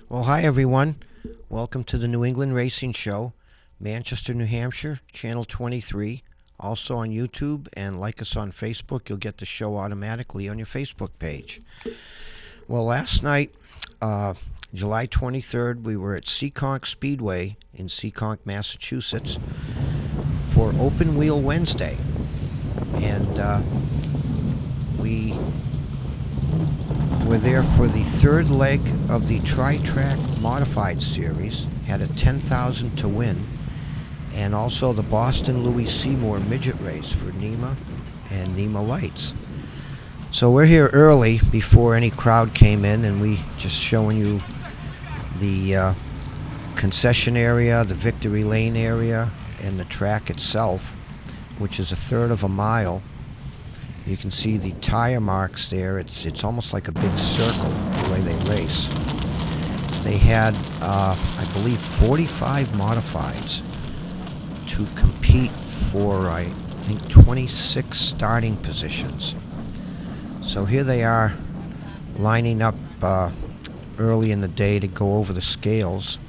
Well, hi everyone. Welcome to the New England Racing Show, Manchester, New Hampshire, Channel 23. Also on YouTube, and like us on Facebook. You'll get the show automatically on your Facebook page. Well, last night, July 23rd, we were at Seekonk Speedway in Seekonk, Massachusetts for Open Wheel Wednesday. And we were there for the third leg of the Tri-Track Modified Series. Had a 10,000 to win. And also the Boston Louie Seymour Midget Race for NEMA and NEMA Lights. So we're here early before any crowd came in, and we just showing you the concession area, the Victory Lane area, and the track itself, which is a third of a mile. You can see the tire marks there. It's almost like a big circle the way they race. They had, I believe, 45 modifieds to compete for, I think, 26 starting positions. So here they are lining up early in the day to go over the scales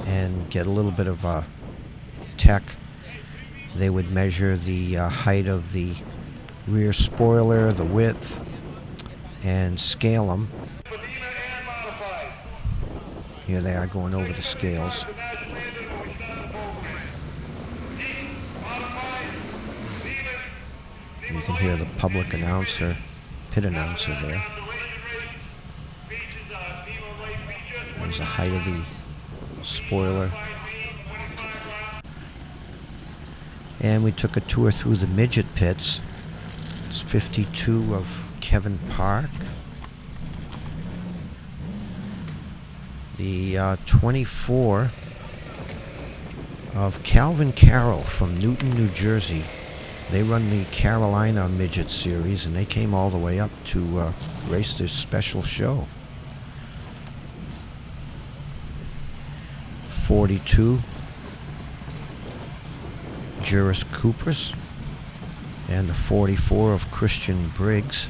and get a little bit of tech. They would measure the height of the rear spoiler, the width, and scale them. Here they are going over the scales. You can hear the public announcer, pit announcer there. There's the height of the spoiler. And we took a tour through the midget pits. It's 52 of Kevin Park. The 24 of Calvin Carroll from Newton, New Jersey. They run the Carolina Midget Series, and they came all the way up to race this special show. 42, Juris Kupras, and the 44 of Christian Briggs.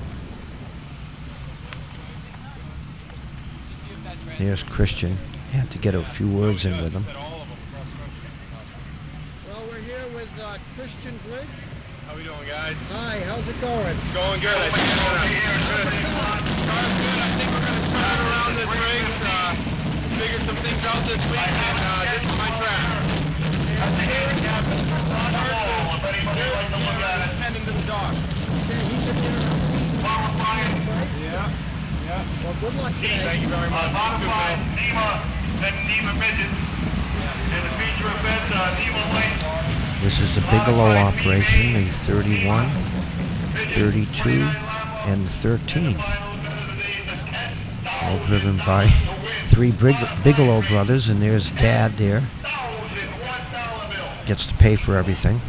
Here's Christian. Had to get a few words in with him. Well, we're here with Christian Briggs. How we doing, guys? Hi, how's it going? It's going good. I think we're good. I think we're going to turn around this race. Figured some things out this week, and this is my track. Tending to the dog. Okay, he's in there. Yeah. Well, good luck today. Thank you very much. Modified NEMA Midgets. And the feature event, NEMA Lights. This is a Bigelow operation, the 31, 32, and 13. All driven by three Bigelow brothers, and there's Dad there. Gets to pay for everything.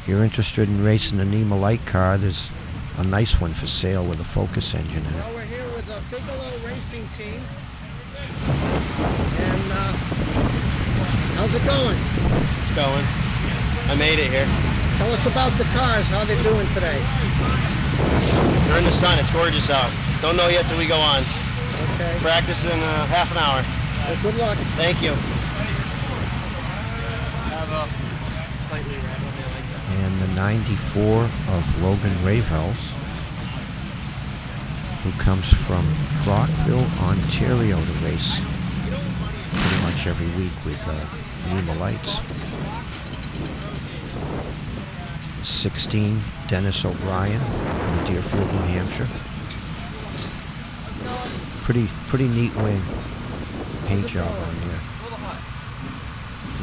If you're interested in racing a NEMA light car, there's a nice one for sale with a Focus engine in it. Well, we're here with the Bigelow Racing Team. And how's it going? It's going. I made it here. Tell us about the cars, how they're doing today. They're in the sun. It's gorgeous out. Don't know yet till we go on. Okay. Practice in half an hour. Well, good luck. Thank you. And the 94 of Logan Ravels, who comes from Brockville, Ontario, to race pretty much every week with NEMA Lights. 16, Dennis O'Brien from Deerfield, New Hampshire. Pretty neat wing. Paint job on there.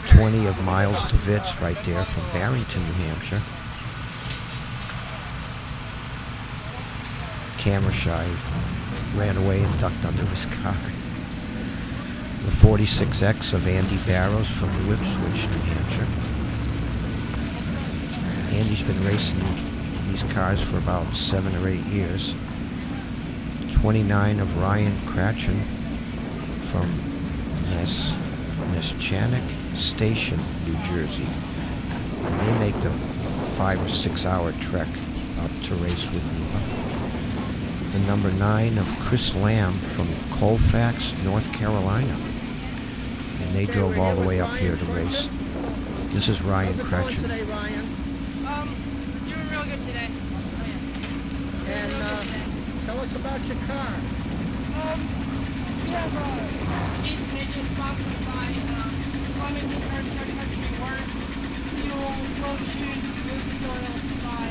20 of Miles DeVitz right there from Barrington, New Hampshire. Camera shy, ran away and ducked under his car. The 46X of Andy Barrows from New Ipswich, New Hampshire. Andy's been racing these cars for about 7 or 8 years. 29 of Ryan Cratchen from Neshannock Station, New Jersey. And they make the 5 or 6 hour trek up to race with NEMA. the number 9 of Chris Lamb from Colfax, North Carolina. And they drove all the way up here to race. This is Ryan How's it going Cretchen. today, Ryan? Doing real good today. And tell us about your car. We have East Midgets sponsored by Clement Country Work, Fuel, Float Shoes, Movie Soil, Spy.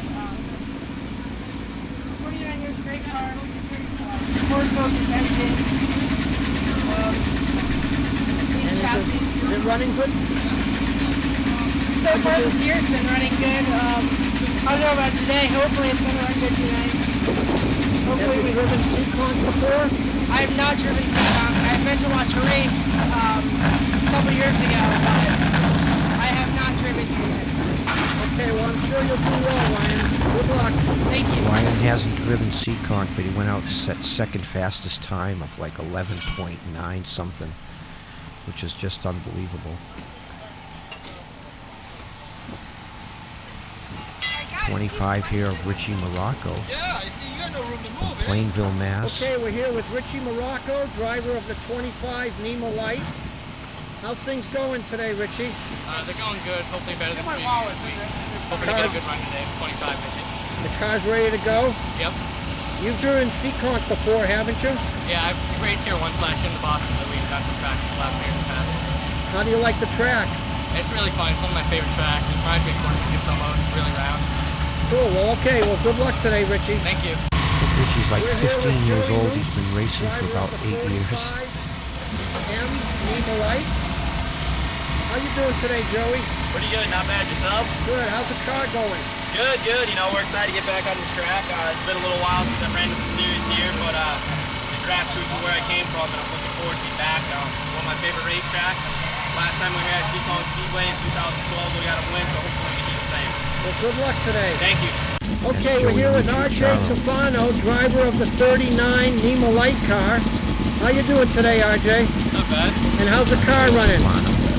49 years, great car. Ford Focus engine. Police chassis. Is it running good? So far this year it's been running good. I don't know about today. Hopefully it's going to run good today. Have you driven Seekonk before? I have not driven Seekonk. I've been to watch a race a couple years ago, but I have not driven here yet. Okay, well I'm sure you'll do well, Ryan. Good luck. Thank you. Ryan hasn't driven Seekonk, but he went out and set second fastest time of like 11.9 something, which is just unbelievable. 25 here of Richie Morocco Yeah, you got no room to from move, eh? Plainville, Mass. Okay, we're here with Richie Morocco, driver of the 25 Nemo Light. How's things going today, Richie? They're going good, hopefully better than previous weeks. Hoping to get a good run today, 25 minutes. The car's ready to go? Yep. You've driven Seekonk before, haven't you? Yeah, I've raced here once last year in the Boston Louie. Got some practice laps here in the past. How do you like the track? It's really fun. It's one of my favorite tracks. It reminds me of Midgets almost, really round. Cool, well okay, well good luck today, Richie. Thank you. Richie's like We're here with 15 years Joey old. Luke, He's been racing for driver about of the 8 years. 45M Nemo Light. How you doing today, Joey? Pretty good, not bad. Yourself? Good, how's the car going? Good, good. You know, we're excited to get back on the track. It's been a little while since I've ran with the series here, but the grassroots are where I came from, and I'm looking forward to be back. One of my favorite racetracks. Last time we were at Seekonk Speedway in 2012, we got a win, so hopefully we can do the same. Well, good luck today. Thank you. Okay, we're here with RJ Tufano, driver of the 39 Nemo Light car. How you doing today, RJ? Not bad. And how's the car running?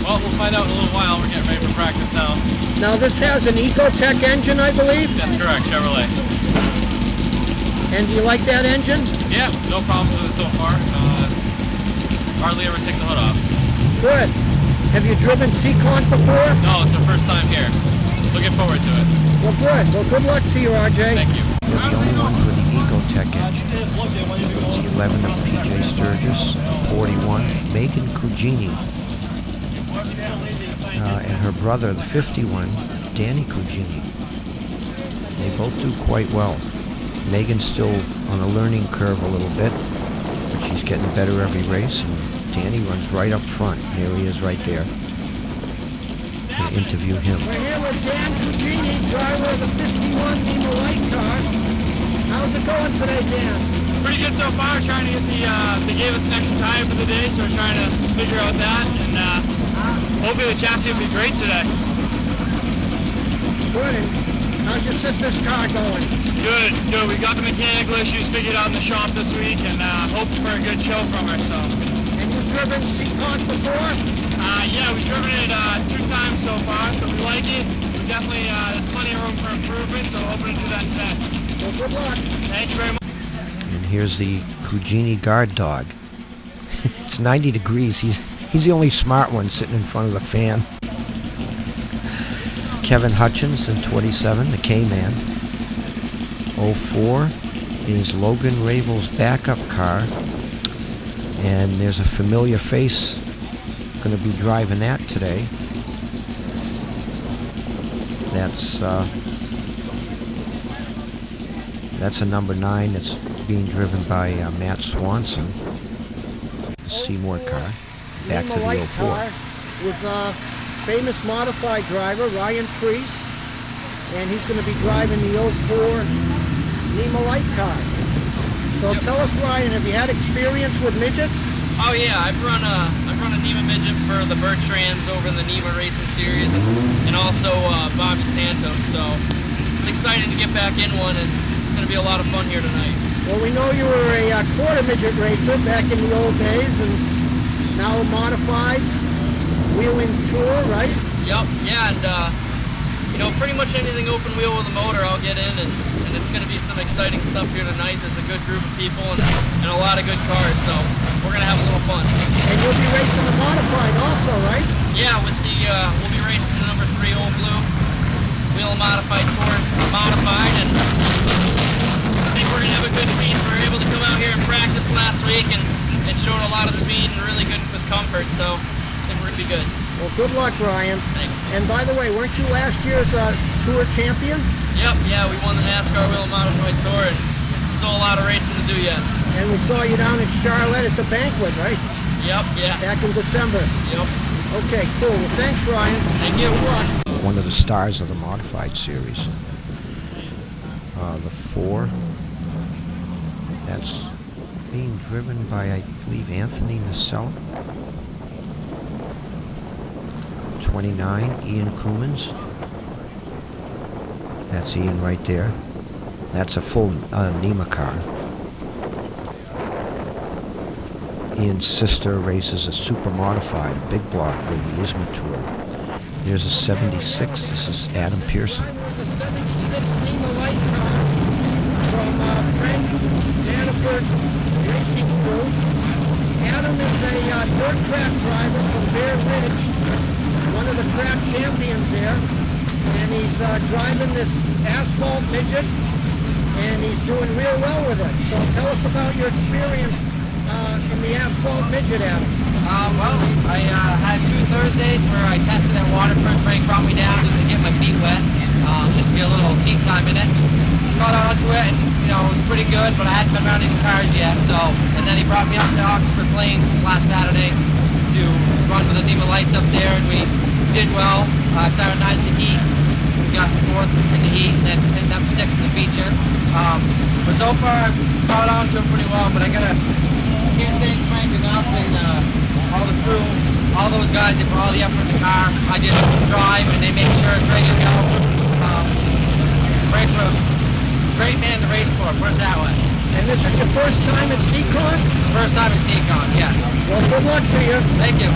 Well, we'll find out in a little while. We're getting ready for practice now. Now this has an Ecotech engine, I believe. That's correct, Chevrolet. And do you like that engine? Yeah, no problems with it so far. Hardly ever take the hood off. Good. Have you driven Seekonk before? No, it's our first time here. Looking forward to it. Well, good. Well, good luck to you, RJ. Thank you. We're the only ones with the Ecotech engine. It's 11 of PJ Sturgis, 41 Megan Cugini, and her brother, the 51, Danny Cugini. They both do quite well. Megan's still on a learning curve a little bit, but she's getting better every race, and Danny runs right up front. Here he is right there. We'll interview him. We're here with Dan Cugini, driver of the 51 Nemo Light car. How's it going today, Dan? Pretty good so far. Trying to get they gave us an extra tire for the day, so we're trying to figure out that, and hopefully the chassis will be great today. Good. And how's your sister's car going? Good, good. We got the mechanical issues figured out in the shop this week, and hoping for a good show from her. So. And you've driven Seekonk before? Yeah, we've driven it 2 times so far, so we like it. We definitely there's plenty of room for improvement, so we're hoping to do that today. Well, good luck. Thank you very much. And here's the Cugini guard dog. It's 90 degrees. He's the only smart one sitting in front of the fan. Kevin Hutchins in 27, the K-Man. 04 is Logan Ravel's backup car. And there's a familiar face going to be driving that today. That's a number 9 that's being driven by Matt Swanson. The Seymour car. Back to Nemo the Light 04. car with famous modified driver Ryan Priest, and he's going to be driving the 04 Nemo Light car. So tell us, Ryan, have you had experience with midgets? Oh yeah, I've run a NEMA midget for the Bertrands over in the NEMA Racing Series, and also Bobby Santos. So it's exciting to get back in one, and it's going to be a lot of fun here tonight. Well, we know you were a quarter midget racer back in the old days, and now modifieds, wheeling tour, right? Yep, yeah, and you know, pretty much anything open wheel with a motor, I'll get in and it's going to be some exciting stuff here tonight. There's a good group of people and a lot of good cars, so we're going to have a little fun. And you'll be racing the modified also, right? Yeah, with the we'll be racing the number 3 Old Blue Wheel Modified Tour Modified, and I think we're going to have a good meet. We were able to come out here and practice last week, and it showed a lot of speed and really good with comfort, so I think we're going to be good. Well, good luck, Ryan. Thanks. And by the way, weren't you last year's Tour champion? Yep, yeah, we won the NASCAR Wheel Modified Tour, and still a lot of racing to do yet. And we saw you down in Charlotte at the banquet, right? Yep, yeah. Back in December. Yep. Okay, cool. Well, thanks, Ryan. Thank you. Good luck. One of the stars of the modified series. The 4. That's being driven by, I believe, Anthony Nacella. 29, Ian Coomans. That's Ian right there. That's a full NEMA car. Ian's sister races a super modified, a big block with the ISMA Tour. There's a 76. This is Adam Pearson. The 76 NEMA light car from Frank Daniford's racing crew. Adam is a dirt track driver from Bear Ridge, one of the track champions there. And he's driving this asphalt midget, and he's doing real well with it. So tell us about your experience in the asphalt midget, Adam. Well, I had 2 Thursdays where I tested at Waterford. Frank brought me down just to get my feet wet, just to get a little seat time in it. Got onto it, and it was pretty good, but I hadn't been around any cars yet. So, and then he brought me up to Oxford Plains last Saturday to run with the NEMA lights up there, and we did well. I started 9th in the heat, we got 4th in the heat, and then ended up 6th in the feature. But so far, I've caught on to it pretty well, but can't thank Frank enough and all the crew, all those guys that put all the effort in the car. I just drive and they make sure it's ready to go. Frank's a great man to race for, put it that way. And this is your first time at Seekonk? First time at Seekonk, yeah. Well, good luck to you. Thank you.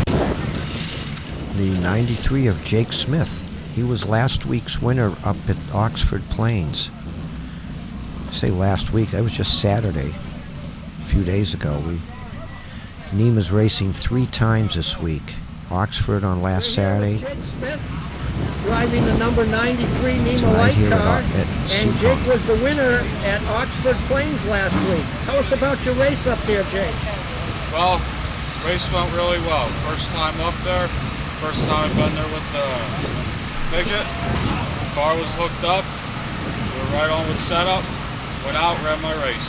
The 93 of Jake Smith. He was last week's winner up at Oxford Plains. I say last week, that was just Saturday, a few days ago. NEMA's racing 3 times this week. Oxford on last Saturday. Jake Smith driving the number 93 NEMA Tonight light here car. at And Seekonk. Jake was the winner at Oxford Plains last week. Tell us about your race up there, Jake. Well, race went really well. First time up there. First time I've been there with the midget. Car was hooked up. We were right on with setup. Went out, ran my race.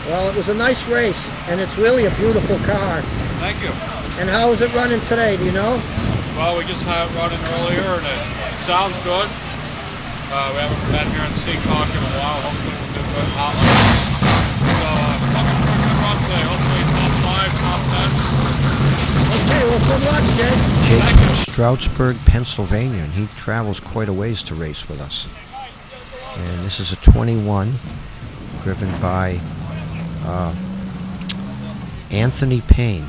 Well, it was a nice race, and it's really a beautiful car. Thank you. And how is it running today, do you know? Well, we just had it running earlier, and it sounds good. We haven't been here in Seekonk in a while. Hopefully we'll do good hot laps. So, looking for a good run today. Hopefully top 5, top 10. Okay, well, good luck, Jake. Jake from Stroudsburg, Pennsylvania, and he travels quite a ways to race with us. And this is a 21, driven by Anthony Payne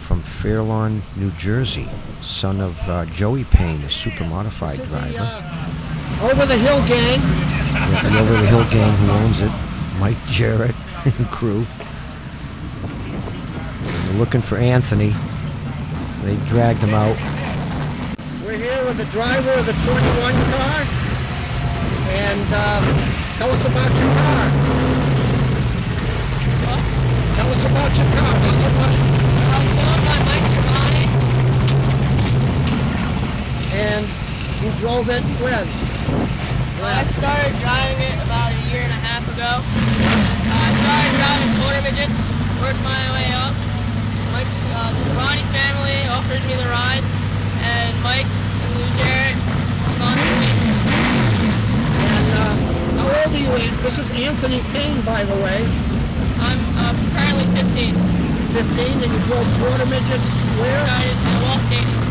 from Fairlawn, New Jersey, son of Joey Payne, a super modified This is driver. the Over the Hill gang. Yeah, the Over the Hill gang who owns it, Mike Jarrett and crew. And they're looking for Anthony. They dragged him out. We're here with the driver of the 21 car. And tell us about your car. What? Tell us about your car. What's it like? So my bike's Giovanni. And you drove it when? I started driving it about a year and a half ago. I started driving quarter midgets, worked my way up. Mike's Giovanni family offered me the ride, and Mike and Louie Jarrett sponsored me. And how old are you? This is Anthony Payne, by the way. I'm currently 15. 15, and you drove quarter midgets where? Started at Wall Stadium.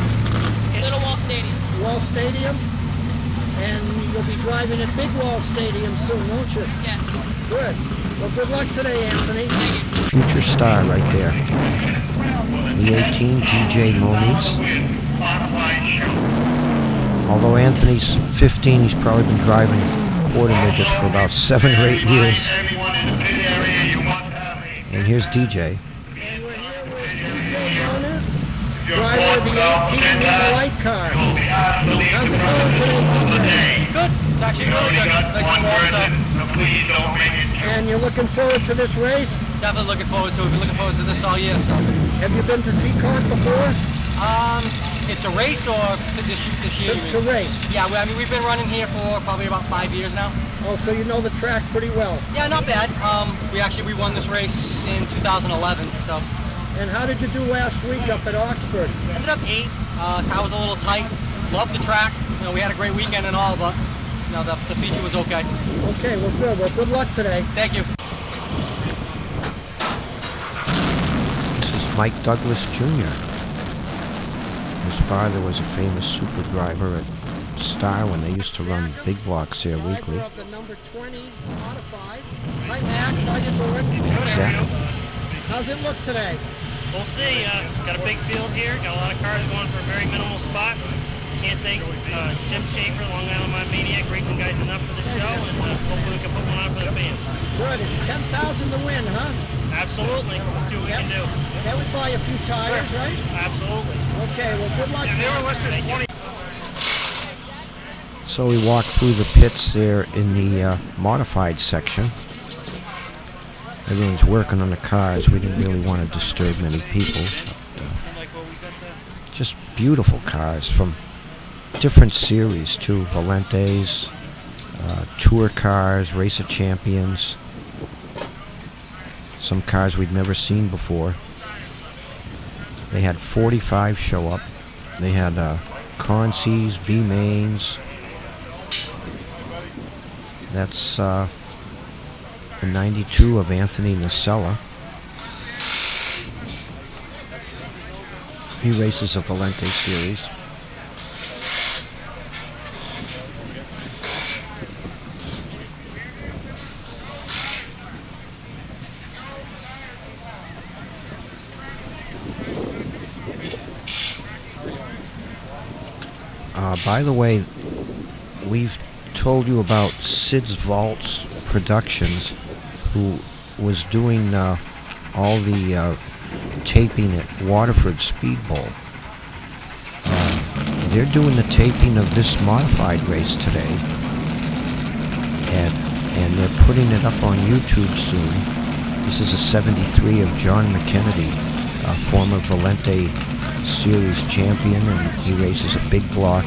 Little Wall Stadium. Wall Stadium. And you'll be driving at Big Wall Stadium soon, won't you? Yes. Good. Well, good luck today, Anthony. Thank you. Future star right there. The 18, DJ Moniz. Although Anthony's 15, he's probably been driving quarter midgets for about 7 or 8 years. And here's DJ. And we're here with DJ Jonas, driver of the 18 Nima Light car. How's it going today, DJ? Good. It's actually really good. Nice and warm, so. And you're looking forward to this race? Definitely looking forward to it. We've been looking forward to this all year, so. Have you been to Seekonk before? It's a race or to this year? To race. Yeah, I mean, we've been running here for probably about 5 years now. Oh, so you know the track pretty well. Yeah, not bad. We won this race in 2011, so. And how did you do last week up at Oxford? Ended up 8th. Car was a little tight. Loved the track. You know, we had a great weekend and all, but you know, the feature was okay. Okay, well good. Well, good luck today. Thank you. This is Mike Douglas Jr. His father was a famous super driver at Star when they used to run big blocks there weekly. Driver of the number 20 modified. Hi Max, how you doing? Exactly. How's it look today? We'll see. Got a big field here. Got a lot of cars going for very minimal spots. Can't thank Jim Schaefer, Long Island My Maniac Racing guys enough for the show, and hopefully we can put one on for the fans. Good. It's 10,000 to win, huh? Absolutely. Let's see what we can do. That would buy a few tires, right? Absolutely. Okay. Well, good luck. So we walked through the pits there in the modified section. Everyone's working on the cars. We didn't really want to disturb many people. Just beautiful cars from different series too. Valentes, tour cars, Race of Champions. Some cars we'd never seen before. They had 45 show up. They had Conceys, B-Mains. That's the 92 of Anthony Nacella. He races a Valente series. By the way, we've told you about Sid's Vaults Productions, who was doing all the taping at Waterford Speed Bowl. They're doing the taping of this modified race today, and they're putting it up on YouTube soon. This is a 73 of John McKennedy, a former Valente Series champion, and he races a big block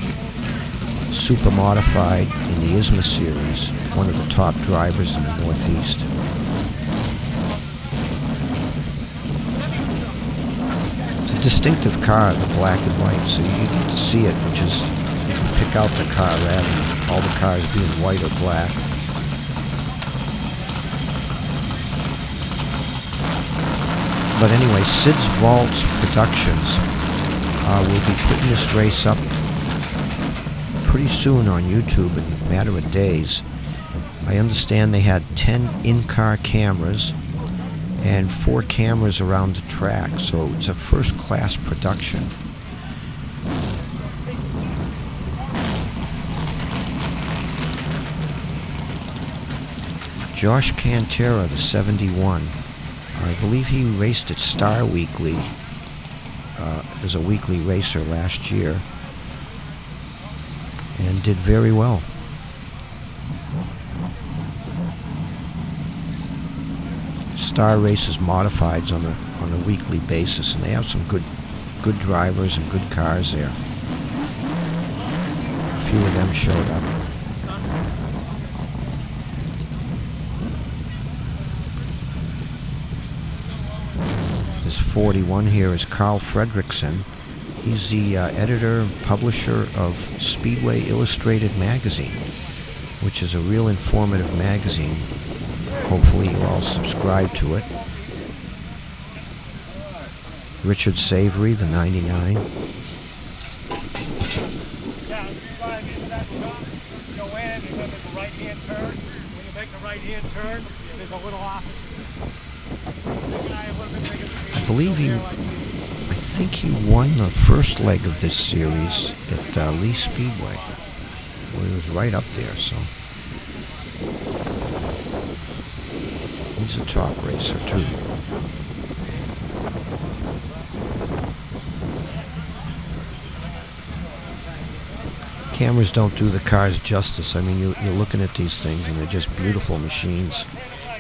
super modified in the ISMA series, one of the top drivers in the Northeast. It's a distinctive car, the black and white, so you get to see it, which is, you can pick out the car rather than all the cars being white or black. But anyway, Sid's Vaults Productions will be putting this race up pretty soon on YouTube in a matter of days. I understand they had 10 in-car cameras and 4 cameras around the track, so it's a first-class production. Josh Cantera, the 71. I believe he raced at Star Weekly as a weekly racer last year and did very well. Star races modifieds on a weekly basis, and they have some good drivers and good cars there. A few of them showed up. This 41 here is Carl Fredrickson. He's the editor and publisher of Speedway Illustrated magazine, which is a real informative magazine. Hopefully you all subscribe to it. Richard Savory, the 99. Yeah, drive into that shop, go in, and then there's a right-hand turn. When you make the right-hand turn, there's a little office. I believe I think he won the first leg of this series at Lee Speedway. Well, he was right up there, so He's a top racer too. Cameras don't do the cars justice. I mean, you're looking at these things and they're just beautiful machines,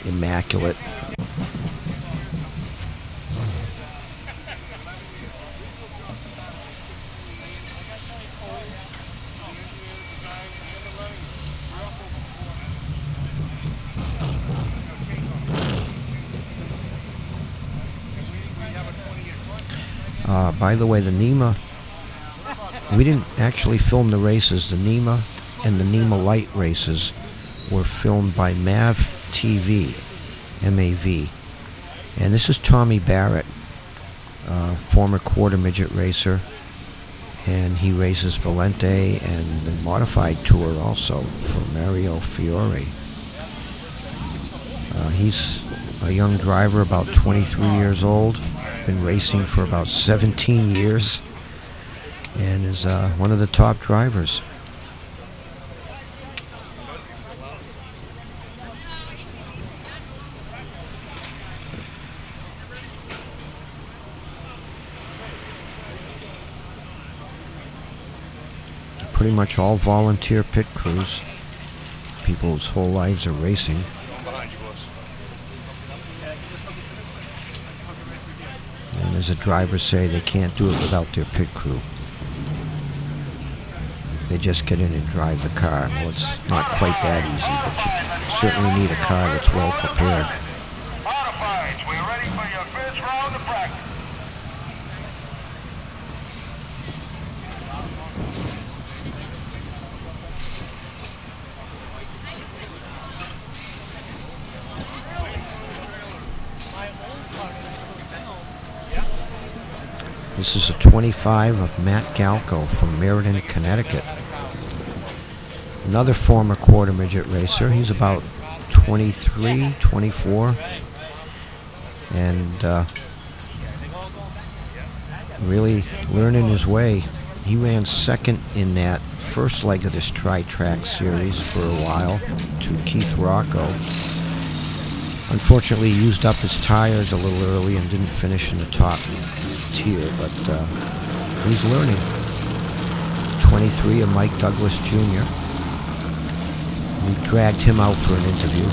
immaculate. By the way, the NEMA, we didn't actually film the races. The NEMA and the NEMA Light races were filmed by MAV TV, M-A-V. And this is Tommy Barrett, former quarter midget racer. And he races Valente and the modified tour also for Mario Fiore. He's a young driver, about 23 years old. Been racing for about 17 years and is one of the top drivers. Pretty much all volunteer pit crews, people whose whole lives are racing. And as the drivers say, they can't do it without their pit crew. They just get in and drive the car. Well, it's not quite that easy, but you certainly need a car that's well prepared. Modifieds, we're ready for your first round of practice. This is a 25 of Matt Galco from Meriden, Connecticut. Another former quarter midget racer. He's about 23, 24. And really learning his way. He ran second in that first leg of this tri-track series for a while to Keith Rocco. Unfortunately, he used up his tires a little early and didn't finish in the top tier, but he's learning. 23 of Mike Douglas Jr. We dragged him out for an interview.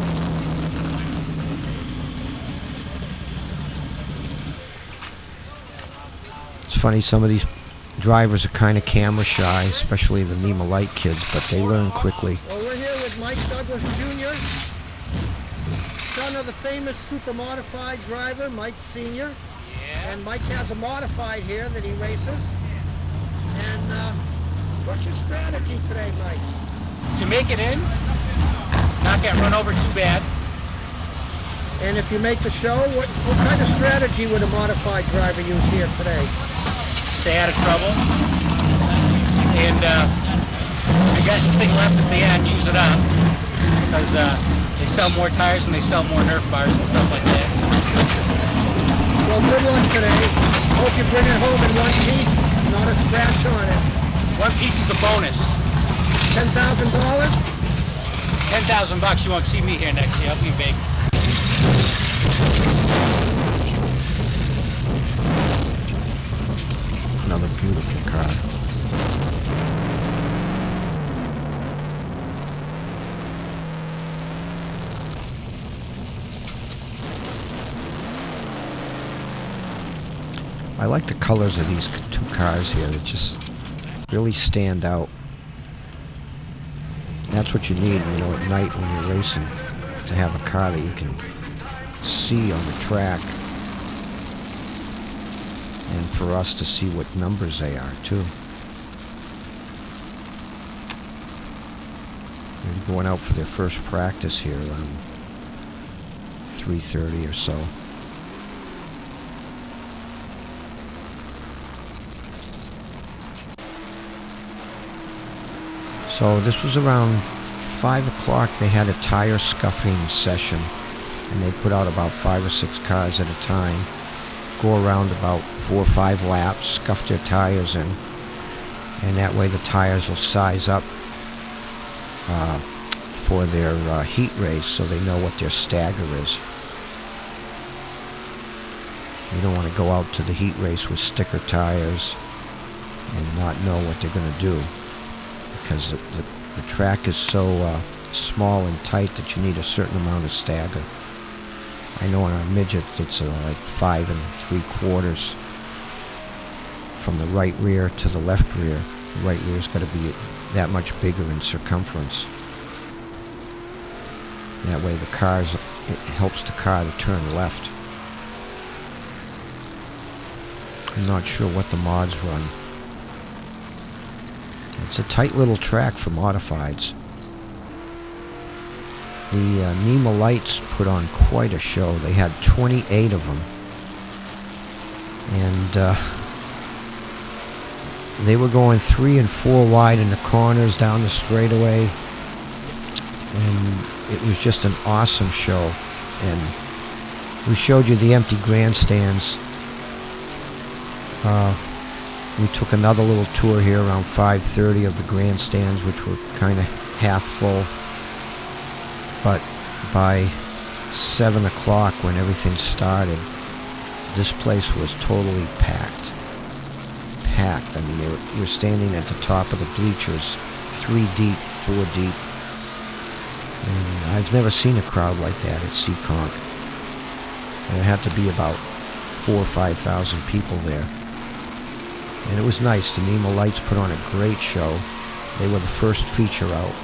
It's funny, some of these drivers are kind of camera shy, especially the NEMA Light kids, but they learn quickly. Well, we're here with Mike Douglas Jr., son of the famous super modified driver, Mike Sr. And Mike has a modified here that he races. And what's your strategy today, Mike? To make it in, not get run over too bad. And if you make the show, what kind of strategy would a modified driver use here today? Stay out of trouble. And I got the thing left at the end, use it up. Because they sell more tires and they sell more Nerf bars and stuff like that. Well, good luck today. Hope you bring it home in one piece, not a scratch on it. One piece is a bonus. $10,000? $10,000 you won't see me here next year. I'll be in Vegas. Another beautiful car. I like the colors of these two cars here. They just really stand out. That's what you need, you know, at night when you're racing, to have a car that you can see on the track, and for us to see what numbers they are too. They're going out for their first practice here around 3:30 or so. So this was around 5 o'clock. They had a tire scuffing session, and they put out about 5 or 6 cars at a time, go around about 4 or 5 laps, scuff their tires in, and that way the tires will size up for their heat race, so they know what their stagger is. You don't want to go out to the heat race with sticker tires and not know what they're going to do, because the track is so small and tight that you need a certain amount of stagger. I know on our midget it's like 5 3/4 from the right rear to the left rear. The right rear's got to be that much bigger in circumference. That way it helps the car to turn left. I'm not sure what the mods run. It's a tight little track for modifieds. The NEMA lights put on quite a show. They had 28 of them. And they were going 3 and 4 wide in the corners down the straightaway. And it was just an awesome show. And we showed you the empty grandstands. We took another little tour here around 5:30 of the grandstands, which were kind of half full. But by 7 o'clock, when everything started, this place was totally packed. Packed. I mean, you were standing at the top of the bleachers, 3 deep, 4 deep. And I've never seen a crowd like that at Seekonk. There had to be about 4,000 or 5,000 people there. And it was nice. The NEMA lights put on a great show. They were the first feature out.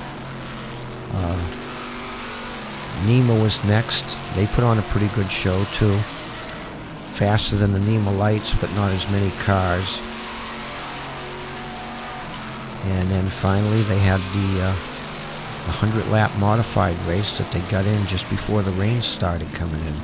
NEMA was next. They put on a pretty good show too. Faster than the NEMA lights, but not as many cars. And then finally they had the 100-lap modified race that they got in just before the rain started coming in.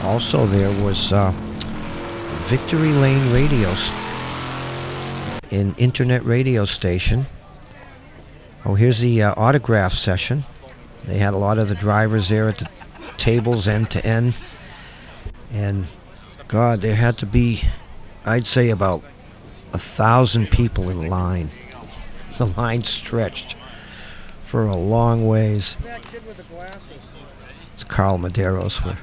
Also, there was Victory Lane Radio, an internet radio station. Oh, here's the autograph session. They had a lot of the drivers there at the tables end to end. And, God, there had to be, I'd say, about 1,000 people in line. The line stretched for a long ways. That kid with the glasses. It's Carl Medeiros. We're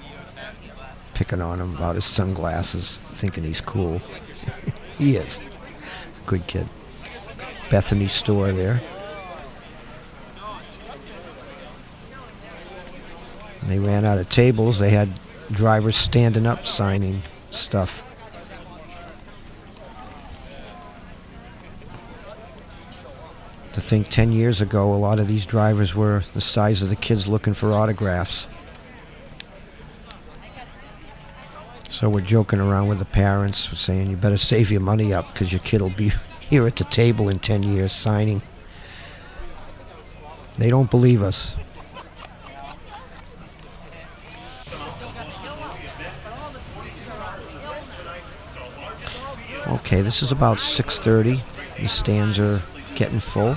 picking on him about his sunglasses, thinking he's cool. He is. He's a good kid. Bethany store there. And they ran out of tables. They had drivers standing up signing stuff. To think 10 years ago, a lot of these drivers were the size of the kids looking for autographs. So we're joking around with the parents, saying you better save your money up because your kid will be here at the table in 10 years signing. They don't believe us. Okay, this is about 6:30. The stands are getting full.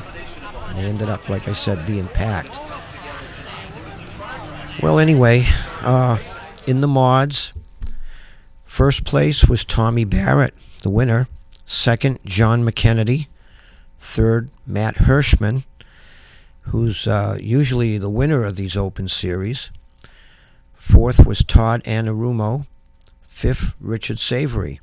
They ended up, like I said, being packed. Well, anyway, in the mods, first place was Tommy Barrett, the winner. Second, John McKennedy. Third, Matt Hirschman, who's usually the winner of these open series. Fourth was Todd Anarumo. Fifth, Richard Savory.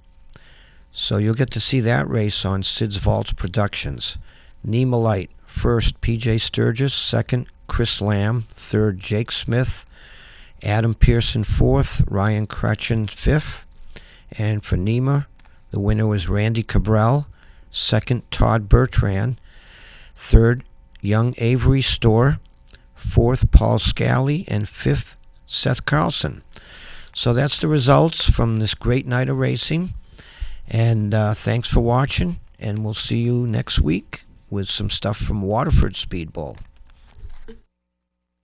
So you'll get to see that race on Sid's Vaults Productions. NEMA Light, first PJ Sturgis, second Chris Lamb, third Jake Smith, Adam Pearson fourth, Ryan Crutchen fifth, and for NEMA, the winner was Randy Cabral, second Todd Bertrand, third Young Avery Storr, fourth Paul Scally, and fifth Seth Carlson. So that's the results from this great night of racing. And thanks for watching, and we'll see you next week with some stuff from Waterford Speedball.